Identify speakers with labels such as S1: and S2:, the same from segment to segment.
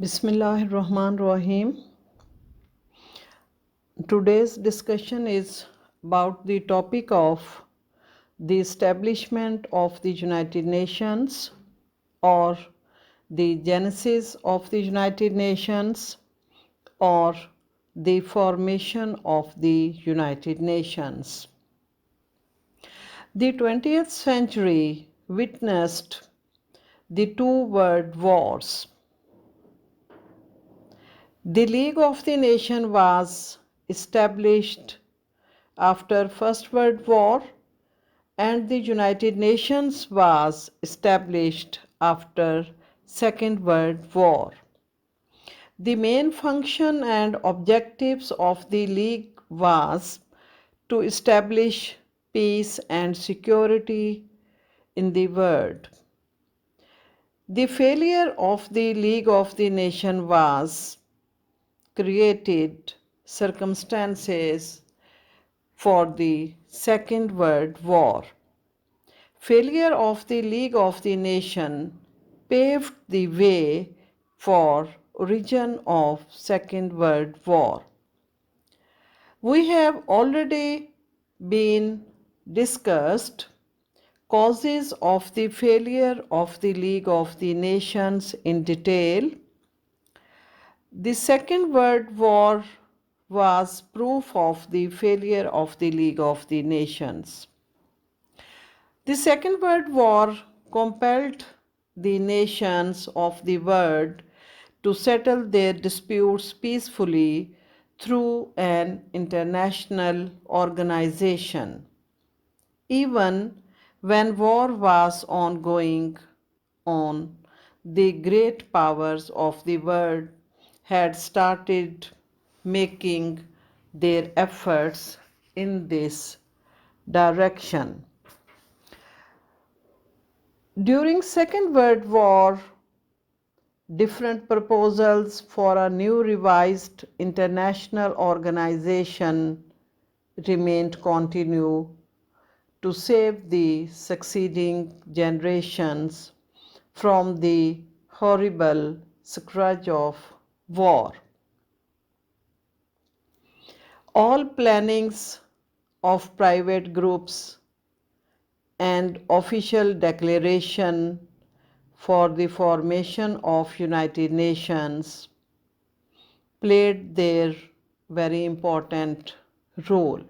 S1: Bismillahir Rahman Rahim. Today's discussion is about the topic of the establishment of the United Nations, or the genesis of the United Nations, or the formation of the United Nations. The 20th century witnessed the two world wars. The League of the Nations was established after First World War, and the United Nations was established after Second World War. The main function and objectives of the League was to establish peace and security in the world. The failure of the League of the Nations was created circumstances for the Second World War. Failure of the League of the Nations paved the way for origin of Second World War. We have already been discussed causes of the failure of the League of the Nations in detail. The Second World War was proof of the failure of the League of the Nations. The Second World War compelled the nations of the world to settle their disputes peacefully through an international organization. Even when war was ongoing on, the great powers of the world had started making their efforts in this direction. During Second World War, different proposals for a new revised international organization remained continue to save the succeeding generations from the horrible scourge of war. All plannings of private groups and official declaration for the formation of United Nations played their very important role.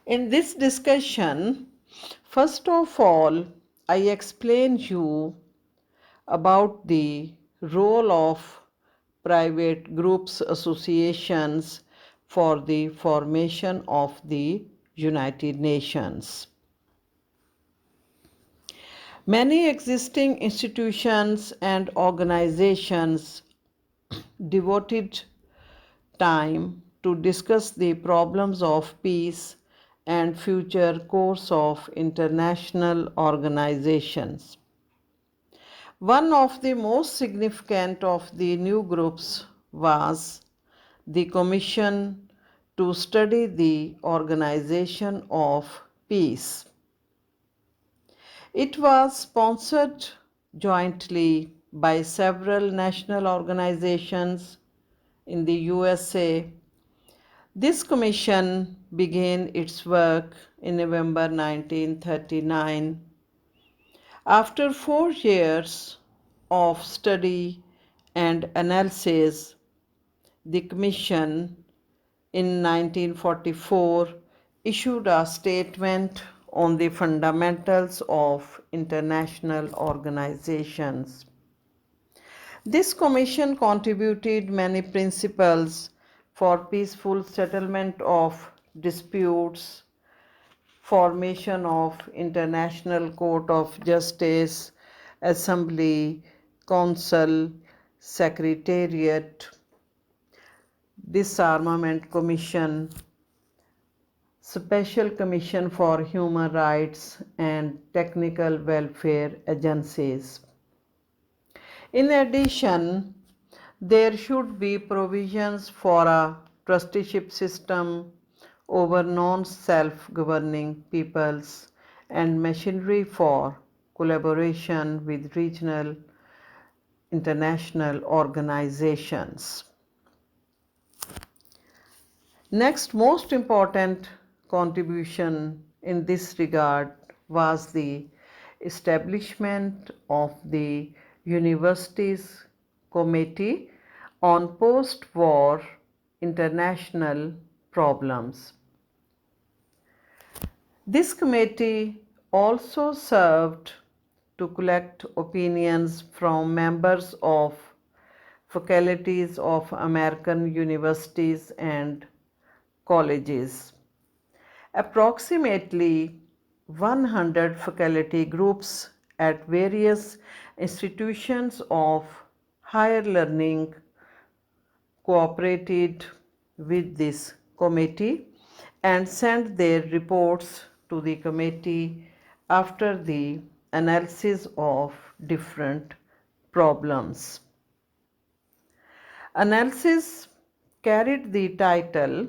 S1: In this discussion, first of all, I explain you about the role of private groups associations for the formation of the United Nations. Many existing institutions and organizations devoted time to discuss the problems of peace and future course of international organizations. One of the most significant of the new groups was the Commission to study the organization of peace. It was sponsored jointly by several national organizations in the USA. This commission began its work in November 1939. After 4 years of study and analysis, the commission in 1944 issued a statement on the fundamentals of international organizations. This commission contributed many principles for peaceful settlement of disputes, formation of International Court of Justice, Assembly, Council, Secretariat, Disarmament Commission, Special Commission for Human Rights, and Technical Welfare Agencies. In addition, there should be provisions for a trusteeship system over non-self-governing peoples and machinery for collaboration with regional international organizations. Next most important contribution in this regard was the establishment of the Universities Committee on Post-War International Problems. This committee also served to collect opinions from members of faculties of American universities and colleges. Approximately 100 faculty groups at various institutions of higher learning cooperated with this committee and sent their reports to the committee after the analysis of different problems. Analysis carried the title,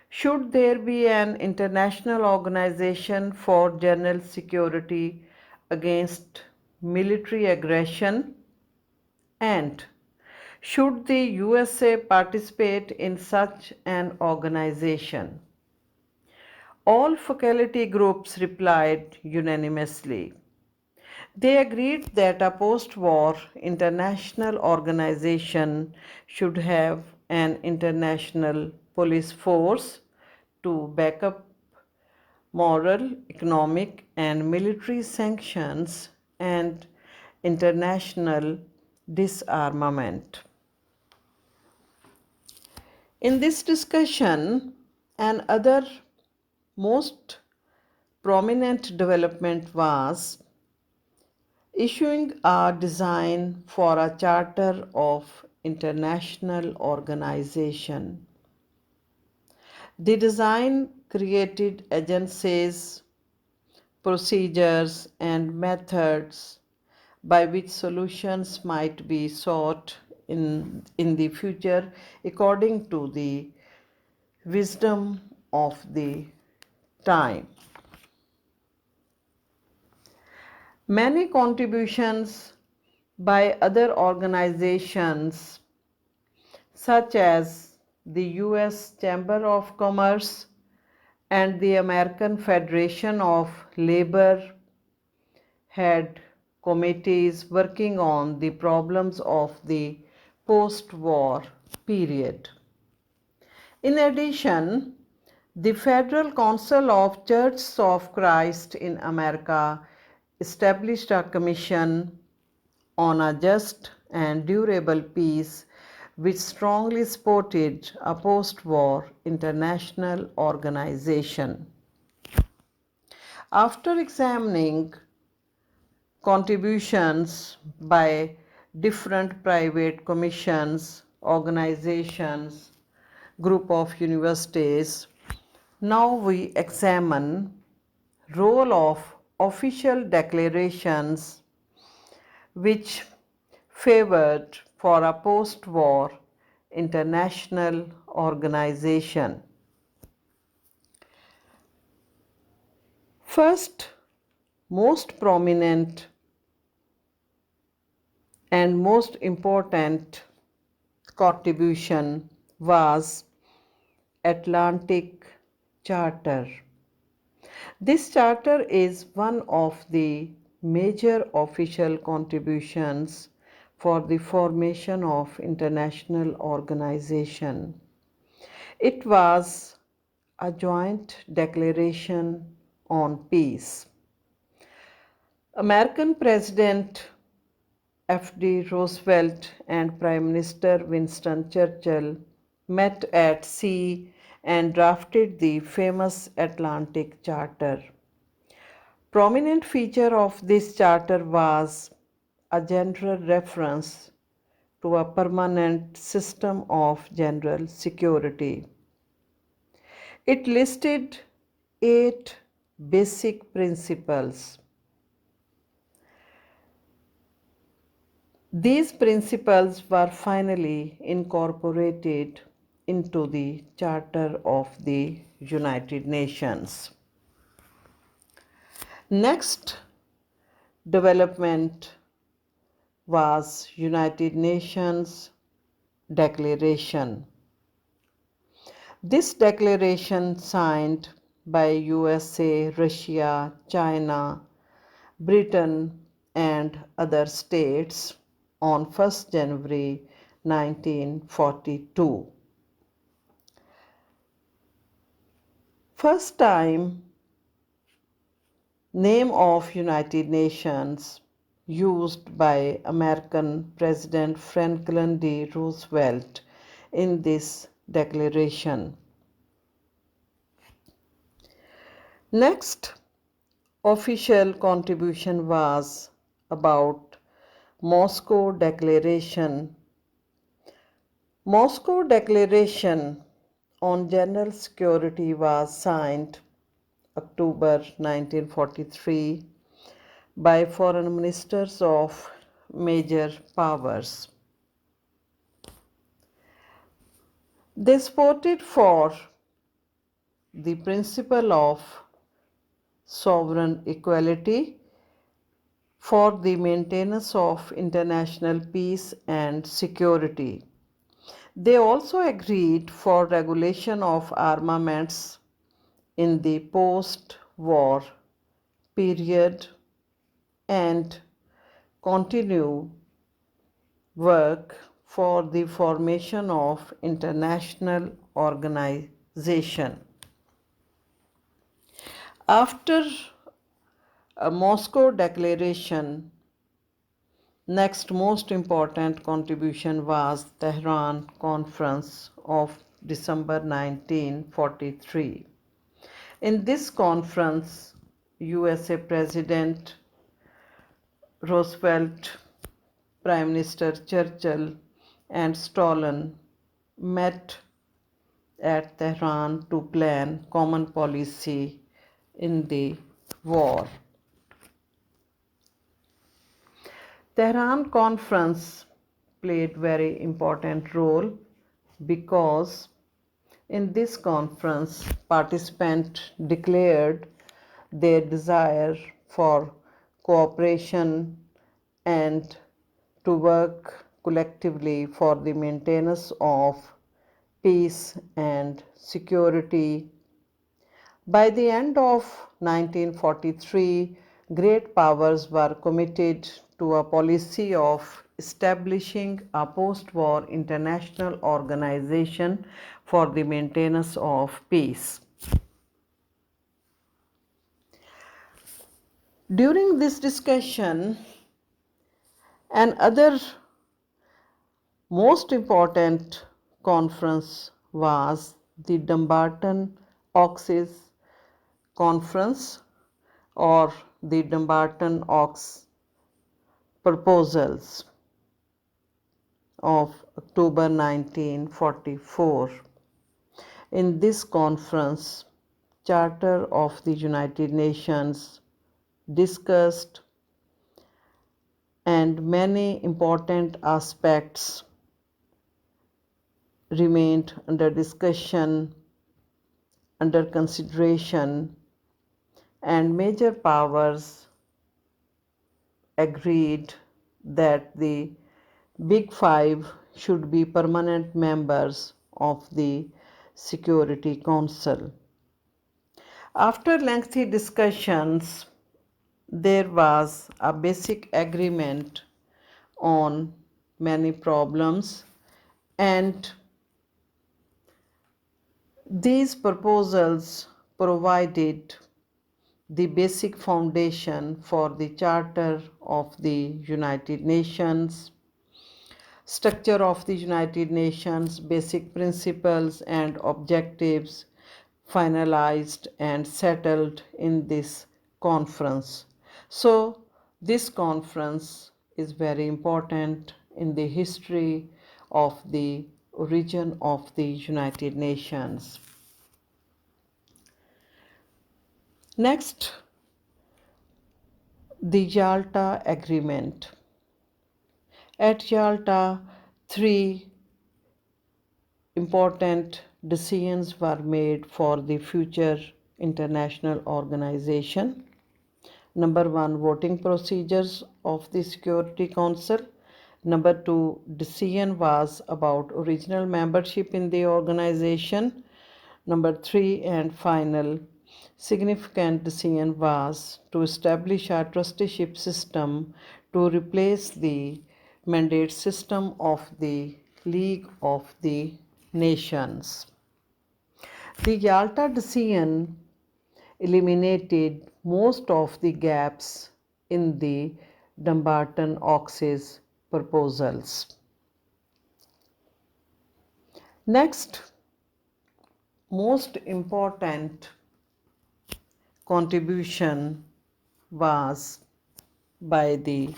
S1: "Should there be an international organization for general security against military aggression?" and "Should the USA participate in such an organization?" All faculty groups replied unanimously. They agreed that a post-war international organization should have an international police force to back up moral, economic, and military sanctions and international disarmament. In this discussion, another most prominent development was issuing a design for a charter of international organization. The design created agencies, procedures, and methods by which solutions might be sought in the future according to the wisdom of the time. Many contributions by other organizations such as the US Chamber of Commerce and the American Federation of Labor had committees working on the problems of the post-war period. In addition, the Federal Council of Churches of Christ in America established a commission on a just and durable peace which strongly supported a post-war international organization. After examining contributions by different private commissions, organizations, group of universities, now we examine role of official declarations which favored for a post-war international organization. First, most prominent and most important contribution was Atlantic Charter. This charter is one of the major official contributions for the formation of international organization. It was a joint declaration on peace. American President F.D. Roosevelt and Prime Minister Winston Churchill met at sea and drafted the famous Atlantic Charter. Prominent feature of this charter was a general reference to a permanent system of general security. It listed 8 basic principles. These principles were finally incorporated into the Charter of the United Nations. Next development was United Nations Declaration. This declaration, signed by USA, Russia, China, Britain, and other states on 1st January 1942. First time name of United Nations used by American President Franklin D. Roosevelt in this declaration. Next official contribution was about Moscow Declaration. Moscow Declaration on General Security was signed October 1943 by foreign ministers of major powers. They supported for the principle of sovereign equality for the maintenance of international peace and security. They also agreed for regulation of armaments in the post-war period and continue work for the formation of international organization. After a Moscow Declaration, next most important contribution was Tehran Conference of December 1943. In this conference, USA President Roosevelt, Prime Minister Churchill, and Stalin met at Tehran to plan common policy in the war. Tehran Conference played very important role because in this conference participants declared their desire for cooperation and to work collectively for the maintenance of peace and security. By the end of 1943, great powers were committed to a policy of establishing a post-war international organization for the maintenance of peace. During this discussion, another most important conference was the Dumbarton Oaks Conference or the Dumbarton Oaks Proposals of October 1944. In this conference, Charter of the United Nations discussed and many important aspects remained under discussion, under consideration, and major powers agreed that the Big Five should be permanent members of the Security Council. After lengthy discussions, there was a basic agreement on many problems, and these proposals provided the basic foundation for the Charter of the United Nations, structure of the United Nations, basic principles and objectives finalized and settled in this conference. So, this conference is very important in the history of the origin of the United Nations. Next, the Yalta Agreement. At Yalta, three important decisions were made for the future international organization. Number one, voting procedures of the Security Council. Number two decision was about original membership in the organization. Number three and final significant decision was to establish a trusteeship system to replace the mandate system of the League of the Nations. The Yalta decision eliminated most of the gaps in the Dumbarton Ox's proposals. Next, most important contribution was by the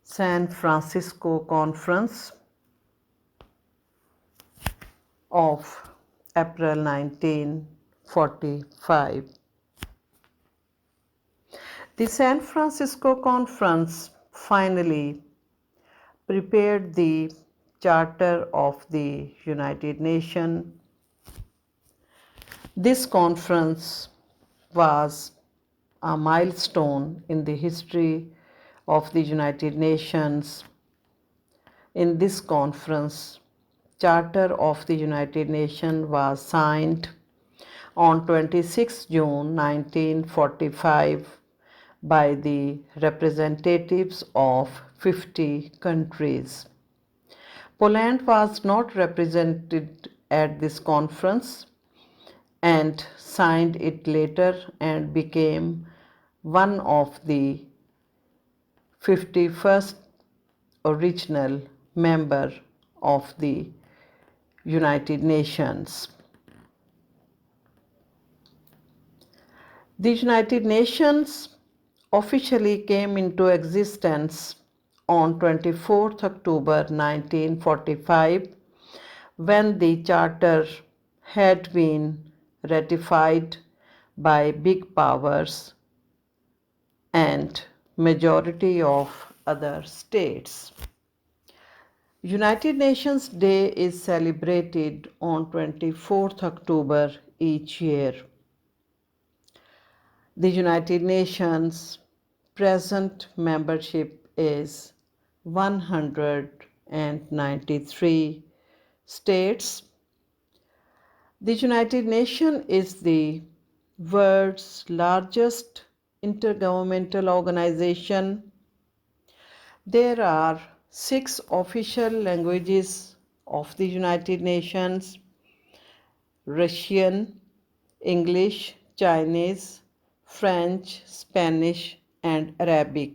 S1: San Francisco Conference of April 1945. The San Francisco Conference finally prepared the Charter of the United Nations. This conference was a milestone in the history of the United Nations. In this conference, Charter of the United Nations was signed on 26 June 1945 by the representatives of 50 countries. Poland was not represented at this conference and signed it later and became one of the 51st original member of the United Nations. The United Nations officially came into existence on 24th October 1945 when the charter had been ratified by big powers and majority of other states. United Nations Day is celebrated on 24th October each year. The United Nations present membership is 193 states. The United Nations is the world's largest intergovernmental organization. There are 6 official languages of the United Nations: Russian, English, Chinese, French, Spanish, and Arabic.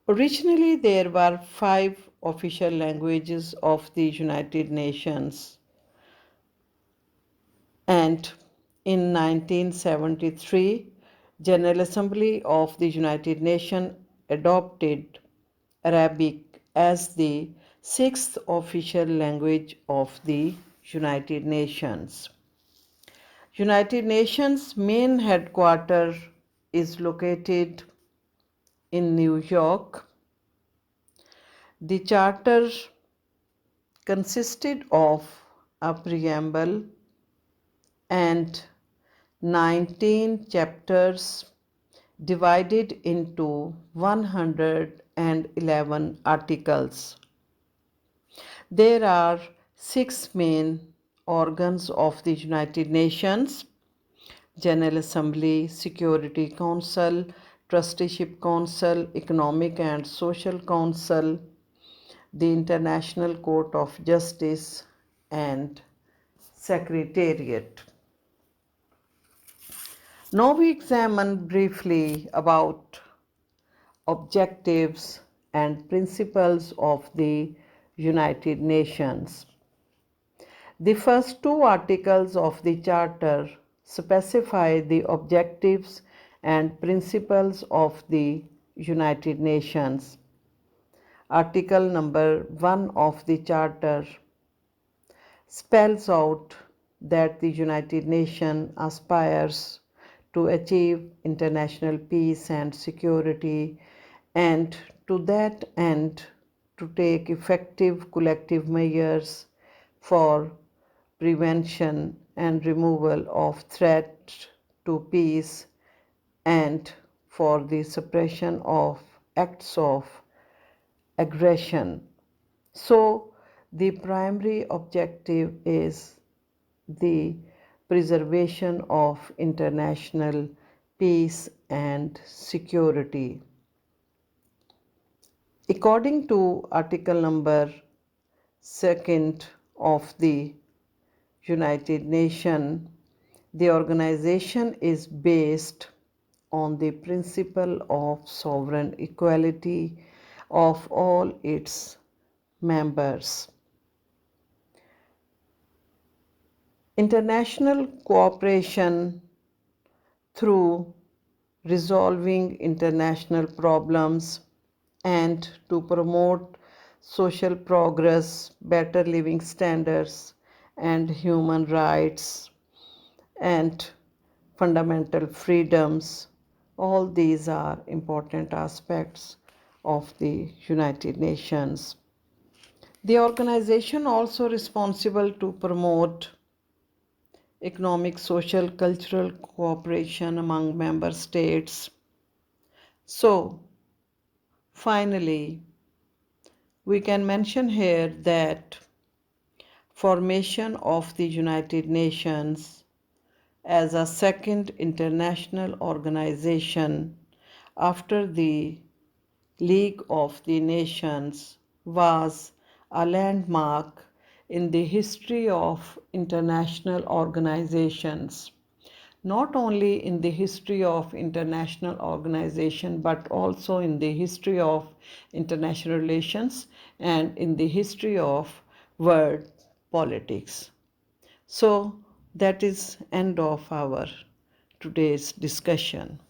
S1: Originally, there were 5 official languages of the United Nations, and in 1973, General Assembly of the United Nations adopted Arabic as the 6th official language of the United Nations. United Nations main headquarters is located in New York. The charter consisted of a preamble and 19 chapters divided into 111 articles. There are 6 main organs of the United Nations: General Assembly, Security Council, Trusteeship Council, Economic and Social Council, the International Court of Justice, and Secretariat. Now we examine briefly about objectives and principles of the United Nations. The first 2 articles of the Charter specify the objectives and principles of the United Nations. Article number 1 of the Charter spells out that the United Nations aspires to achieve international peace and security, and to that end to take effective collective measures for prevention and removal of threats to peace and for the suppression of acts of aggression. So, the primary objective is the preservation of international peace and security. According to Article number 2nd of the United Nations, the organization is based on the principle of sovereign equality of all its members. International cooperation through resolving international problems and to promote social progress, better living standards, and human rights and fundamental freedoms. All these are important aspects of the United Nations. The organization also responsible to promote economic, social, cultural cooperation among member states. So, finally, we can mention here that formation of the United Nations as a second international organization after the League of the Nations was a landmark in the history of international organizations, not only in the history of international organization but also in the history of international relations and in the history of world politics. So that is end of our today's discussion.